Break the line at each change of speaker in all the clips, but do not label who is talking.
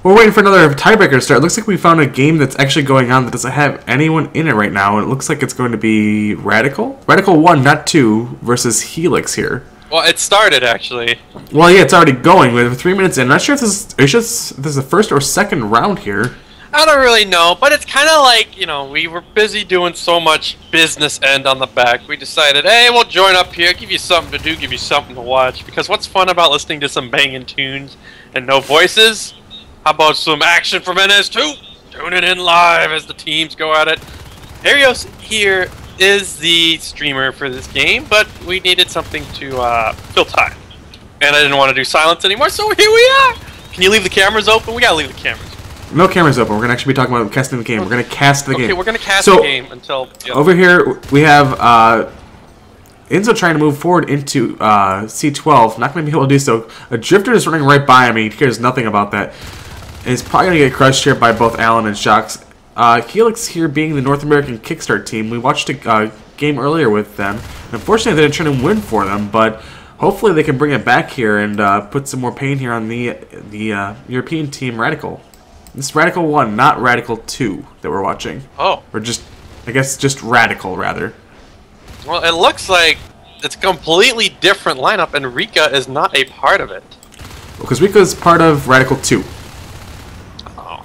We're waiting for another tiebreaker to start. It looks like we found a game that's actually going on that doesn't have anyone in it right now, and it looks like it's going to be RadicaL? RadicaL 1, not 2, versus HeLix here.
Well, it started, actually.
Well, yeah, it's already going. We're 3 minutes in. I'm not sure if this is the first or second round here.
I don't really know, but it's kind of like, you know, we were busy doing so much business end on the back. We decided, hey, we'll join up here, give you something to do, give you something to watch. Because what's fun about listening to some banging tunes and no voices? How about some action from NS2? Tuning in live as the teams go at it. Arios here is the streamer for this game, but we needed something to fill time. And I didn't want to do silence anymore, so here we are! Can you leave the cameras open? We gotta leave the cameras.
No cameras open. We're going to actually be talking about casting the game. We're going to cast the game.
Okay, we're going to cast the game until...
Over here, we have Enzo trying to move forward into C12. Not going to be able to do so. A Drifter is running right by him. He cares nothing about that. And he's probably going to get crushed here by both Alan and Shocks. HeLix here being the North American Kickstart team. We watched a game earlier with them. Unfortunately, they didn't try to win for them, but hopefully they can bring it back here and put some more pain here on the European team, RadicaL. This is RadicaL 1, not RadicaL 2 that we're watching.
Oh.
Or just, I guess, just RadicaL, rather.
Well, it looks like it's a completely different lineup, and Rika is not a part of it.
Because Rika is part of RadicaL 2.
Oh.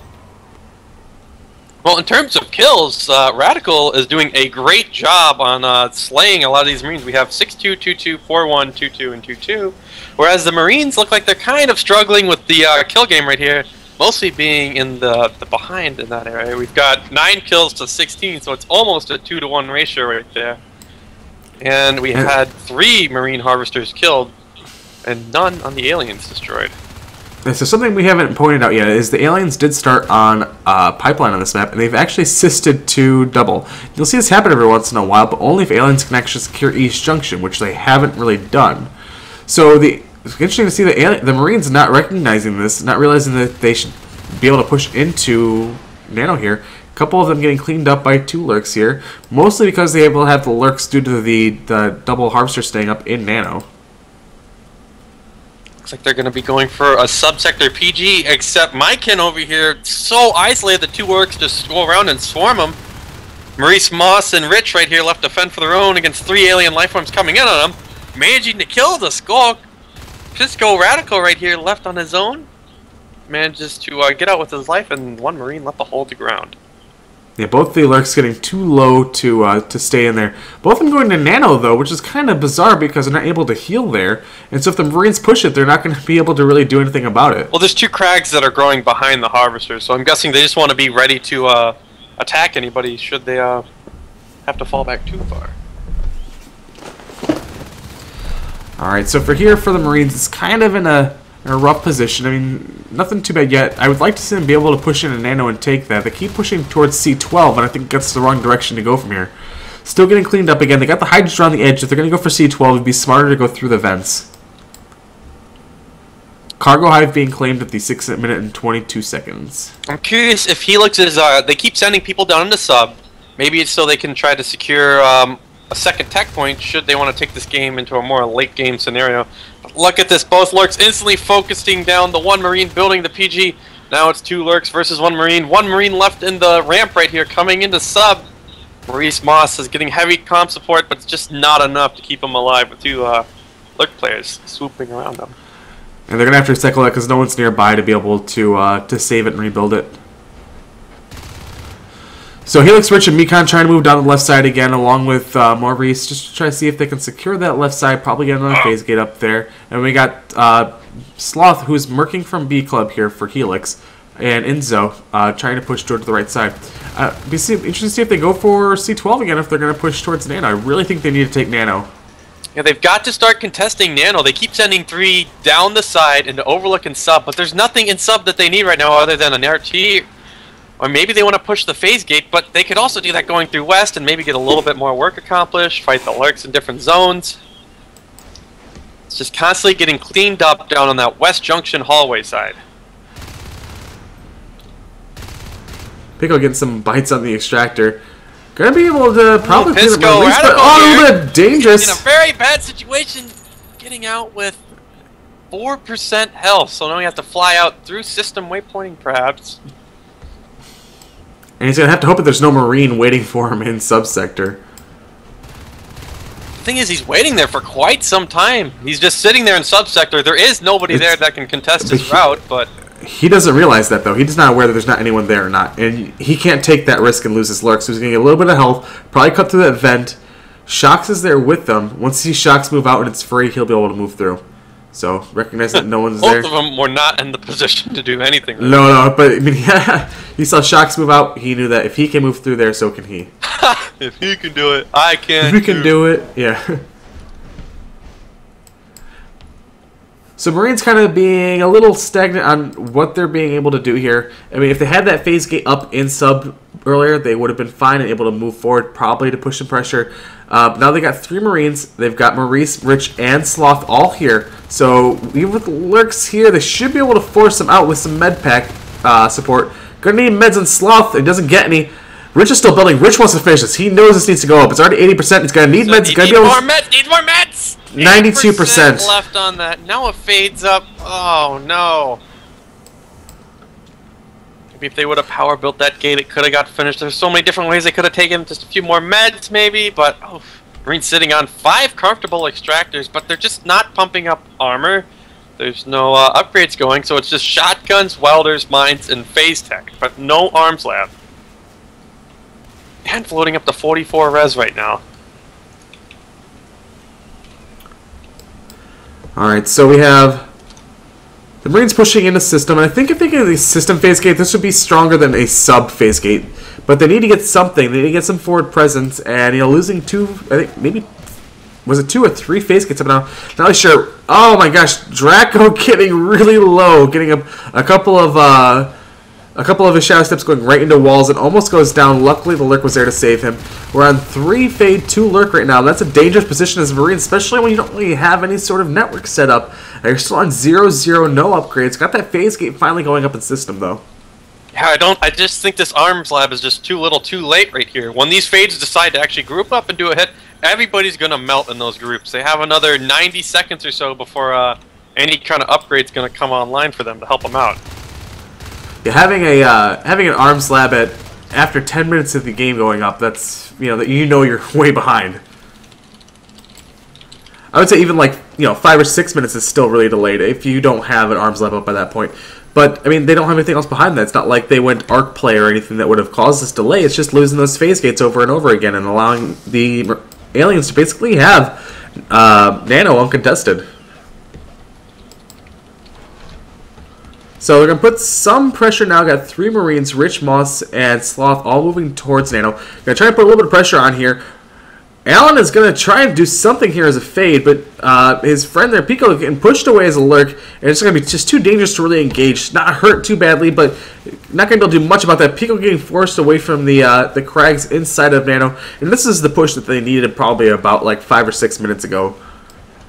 Well, in terms of kills, RadicaL is doing a great job on slaying a lot of these Marines. We have 6-2, 2-2, 4-1, 2-2, and 2-2. Whereas the Marines look like they're kind of struggling with the kill game right here. Mostly being in the behind in that area. We've got 9 kills to 16, so it's almost a 2-to-1 ratio right there. And we had 3 Marine Harvesters killed, and none on the aliens destroyed.
So something we haven't pointed out yet is the aliens did start on Pipeline on this map, and they've actually assisted to double. You'll see this happen every once in a while, but only if aliens can actually secure East Junction, which they haven't really done. So it's interesting to see the Marines not recognizing this, not realizing that they should be able to push into Nano here. A couple of them getting cleaned up by 2 lurks here, mostly because they able to have the lurks due to the double harvester staying up in Nano.
Looks like they're going to be going for a subsector PG, except Mykin over here so isolated the 2 lurks just go around and swarm them. Maurice Moss and Rich right here left to fend for their own against 3 alien lifeforms coming in on them, managing to kill the Skulk. Pisco RadicaL right here left on his own manages to get out with his life, and 1 Marine left to hold the ground.
Yeah, both the lurks getting too low to stay in there. Both of them going to Nano though, which is kind of bizarre because they're not able to heal there. And so if the Marines push it, they're not going to be able to really do anything about it.
Well, there's 2 Crags that are growing behind the Harvesters, so I'm guessing they just want to be ready to attack anybody should they have to fall back too far.
Alright, so for the Marines, it's kind of in a rough position. I mean, nothing too bad yet. I would like to see them be able to push in a Nano and take that. They keep pushing towards C12, and I think that's the wrong direction to go from here. Still getting cleaned up again. They got the Hydra on the edge. If they're going to go for C12, it'd be smarter to go through the vents. Cargo Hive being claimed at the 6 minute and 22 seconds.
I'm curious if HeLix is... they keep sending people down into sub. Maybe it's so they can try to secure... a second tech point should they want to take this game into a more late game scenario. But look at this, both lurks instantly focusing down the 1 Marine building the PG. Now it's 2 lurks versus 1 Marine. 1 Marine left in the ramp right here coming into sub. Maurice Moss is getting heavy comp support, but it's just not enough to keep him alive with 2 lurk players swooping around them.
And they're going to have to recycle that because no one's nearby to be able to save it and rebuild it. So HeLix, Rich, and Mekon trying to move down the left side again, along with Maurice, just to try to see if they can secure that left side. Probably get another phase gate up there. And we got Sloth, who's murking from B Club here for HeLix, and Enzo trying to push toward the right side. Be interesting to see if they go for C12 again, if they're going to push towards Nano. I really think they need to take Nano.
Yeah, they've got to start contesting Nano. They keep sending 3 down the side into Overlook and sub, but there's nothing in sub that they need right now other than an RT. Or maybe they want to push the phase gate, but they could also do that going through west and maybe get a little bit more work accomplished, fight the lurks in different zones. It's just constantly getting cleaned up down on that west junction hallway side.
Pico getting some bites on the extractor. Gonna be able to probably
Pisco,
but a little bit dangerous.
In a very bad situation, getting out with 4% health, so now we have to fly out through system waypointing, perhaps.
And he's going to have to hope that there's no Marine waiting for him in subsector.
The thing is, he's waiting there for quite some time. He's just sitting there in subsector. There is nobody there that can contest his route, but...
He doesn't realize that, though. He's not aware that there's not anyone there or not. And he can't take that risk and lose his lurk, so he's going to get a little bit of health, probably cut through that vent. Shocks is there with them. Once he sees Shocks move out and it's free, he'll be able to move through. So, recognize that no one's there.
Both of them were not in the position to do anything.
No, but I mean, yeah, he saw Shocks move out. He knew that if he can move through there, so can he.
If he can do it, I can.
If we can do it, yeah. So Marine's kind of being a little stagnant on what they're being able to do here. I mean, if they had that phase gate up in sub earlier, they would have been fine and able to move forward, probably to push some pressure. Now they got 3 Marines. They've got Maurice, Rich, and Sloth all here. So even with the lurks here, they should be able to force them out with some med pack support. Gonna need meds on Sloth. He doesn't get any. Rich is still building. Rich wants to finish this. He knows this needs to go up. It's already 80%. He's gonna need meds. He's gonna be able
more meds. Need more meds.
92%
left on that. Now it fades up. Oh no. Maybe if they would have power built that gate, it could have got finished. There's so many different ways they could have taken just a few more meds, maybe. But oh, Marine's sitting on 5 comfortable extractors, but they're just not pumping up armor. There's no upgrades going, so it's just shotguns, welders, mines, and phase tech, but no arms lab. And floating up to 44 res right now.
Alright, so we have the Marines pushing into system, and I think if they get a system phase gate, this would be stronger than a sub phase gate. But they need to get something. They need to get some forward presence, and losing 2, I think maybe, was it 2 or 3 phase gates up now? Not really sure. Oh my gosh, Draco getting really low, getting a couple of his shadow steps going right into walls and almost goes down. Luckily, the lurk was there to save him. We're on 3 fade, 2 lurk right now. That's a dangerous position as a Marine, especially when you don't really have any sort of network set up. You're still on 0-0, no upgrades. Got that phase gate finally going up in system, though.
Yeah, I just think this arms lab is just too little too late right here. When these fades decide to actually group up and do a hit, everybody's going to melt in those groups. They have another 90 seconds or so before any kind of upgrade's going to come online for them to help them out.
Yeah, having an arms lab after 10 minutes of the game going up, that's that you're way behind. I would say even 5 or 6 minutes is still really delayed if you don't have an arms lab up by that point. But I mean, they don't have anything else behind that. It's not like they went arc play or anything that would have caused this delay. It's just losing those phase gates over and over again and allowing the aliens to basically have Nano uncontested. So they're going to put some pressure now. Got 3 Marines, Rich, Moss, and Sloth all moving towards Nano. Going to try and put a little bit of pressure on here. Alan is going to try and do something here as a fade, but his friend there, Pico, getting pushed away as a lurk, and it's going to be just too dangerous to really engage. Not hurt too badly, but not going to be able to do much about that. Pico getting forced away from the crags inside of Nano, and this is the push that they needed probably about 5 or 6 minutes ago.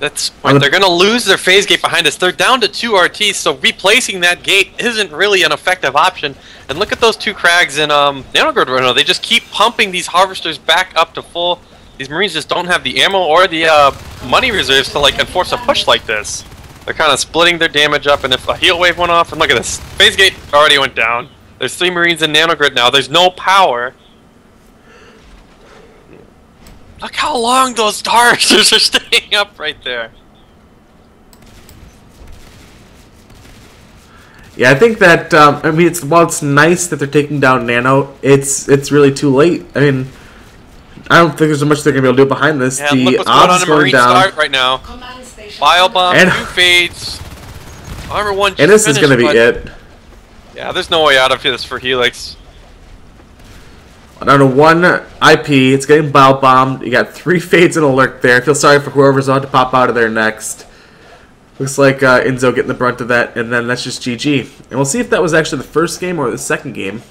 That's right. They're going to lose their phase gate behind us. They're down to 2 RTs, so replacing that gate isn't really an effective option. And look at those 2 crags in Nanogrid right now. They just keep pumping these harvesters back up to full. These Marines just don't have the ammo or the money reserves to enforce a push like this. They're kind of splitting their damage up, and if a heal wave went off, and look at this, phase gate already went down. There's 3 Marines in Nanogrid now. There's no power. Look how long those harvesters are staying up right there.
Yeah, I think that I mean, while it's nice that they're taking down Nano, it's really too late. I mean, I don't think there's much they're gonna be able to do behind this.
Yeah,
the
look what's going on in Marine
down
start right now. Bio bomb,
and
2 fades, armor 1 just
and this
finished,
is gonna be it.
Yeah, there's no way out of this for HeLix.
Down to 1 IP, it's getting bio bombed. You got 3 fades and a lurk there. I feel sorry for whoever's about to pop out of there next. Looks like Enzo getting the brunt of that, and then that's just GG. And we'll see if that was actually the first game or the second game.